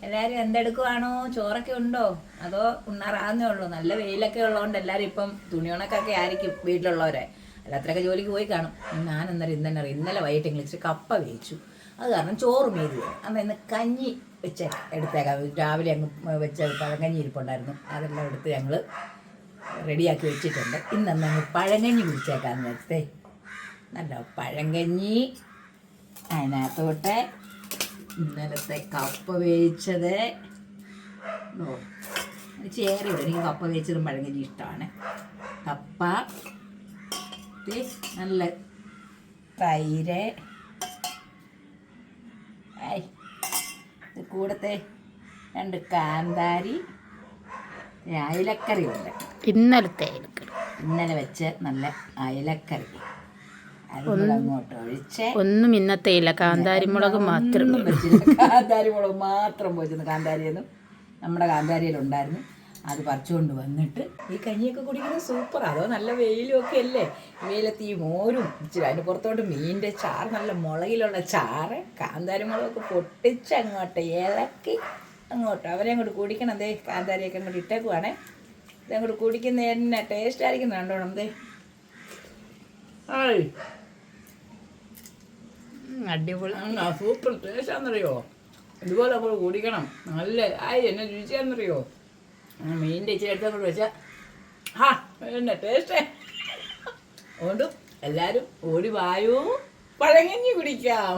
എല്ലാവരും എന്തെടുക്കുവാണോ? ചോറൊക്കെ ഉണ്ടോ? അതോ ഉണ്ണാറാകുന്നേ ഉള്ളൂ? നല്ല വെയിലൊക്കെ ഉള്ളതുകൊണ്ട് എല്ലാവരും ഇപ്പം തുണിയുണക്കൊക്കെ ആയിരിക്കും വീട്ടിലുള്ളവരെ. എല്ലാത്രയൊക്കെ ജോലിക്ക് പോയി കാണും. ഞാൻ ഇന്നലെ വൈകിട്ട് ഇച്ചിരി കപ്പ വേവിച്ചു. അത് കാരണം ചോറ് മേതി വരും. അന്ന് ഇന്ന് കഞ്ഞി വെച്ച് എടുത്തേക്കാം. രാവിലെ അങ്ങ് വെച്ച പഴങ്കഞ്ഞി ഇരിപ്പുണ്ടായിരുന്നു. അതെല്ലാം എടുത്ത് ഞങ്ങൾ റെഡിയാക്കി വെച്ചിട്ടുണ്ട്. ഇന്നങ്ങ് പഴങ്കഞ്ഞി കുടിച്ചേക്കാന്ന് വെച്ചേ. നല്ല പഴങ്കഞ്ഞി, അതിനകത്തോട്ട് ഇന്നലത്തെ കപ്പ വേവിച്ചത്. ചേറി വിടും. എനിക്ക് കപ്പ വേവിച്ചതും പഴങ്കഞ്ഞി ഇഷ്ടമാണ്. കപ്പ, നല്ല തൈര്, കൂടത്തെ 2 കാന്താരി, അയലക്കറിയുണ്ട്. ഇന്നലെ വെച്ച് നല്ല അയലക്കറി. അങ്ങോട്ട് ഒഴിച്ച് ഒന്നും ഇന്നത്തെ ഇല്ല. കാന്താരിമുളക് മാത്രം കാന്താരിമുളക് മാത്രം പോയിരുന്നു. കാന്താരിയൊന്നും നമ്മുടെ കാന്താരിയിലുണ്ടായിരുന്നു. അത് പറിച്ചുകൊണ്ട് വന്നിട്ട് ഈ കഞ്ഞിയൊക്കെ കുടിക്കുന്നത് സൂപ്പർ. അതോ നല്ല വെയിലും ഒക്കെ അല്ലേ. വെയിലത്ത് ഈ മോരും ഇച്ചിരി അതിന് പുറത്തോട്ട് മീനിൻ്റെ ചാറ്, നല്ല മുളകിലുള്ള ചാറ്, കാന്താരി മുളകൊക്കെ പൊട്ടിച്ച് അങ്ങോട്ട് ഇളക്കി അങ്ങോട്ട് അവരെ അങ്ങോട്ട് കുടിക്കണം. ദേ കാന്താരിയൊക്കെ അങ്ങോട്ട് ഇട്ടേക്കുവാണേ. ഇതങ്ങോട്ട് കുടിക്കുന്ന എന്നെ ടേസ്റ്റ് ആയിരിക്കും. കണ്ടോണം. ദേ അടിപൊളി, സൂപ്പർ ടേസ്റ്റാണെന്നറിയോ. ഇതുപോലെ നമ്മൾ കുടിക്കണം. നല്ല എന്നെ രുചിയാണെന്നറിയോ. മീനിൻ്റെ ഇച്ചിരി എടുത്ത് അങ്ങോട്ട് വെച്ചാൽ എന്നെ ടേസ്റ്റേ. അതുകൊണ്ട് എല്ലാവരും ഓടി വായോ, പഴങ്കഞ്ഞി കുടിക്കാം.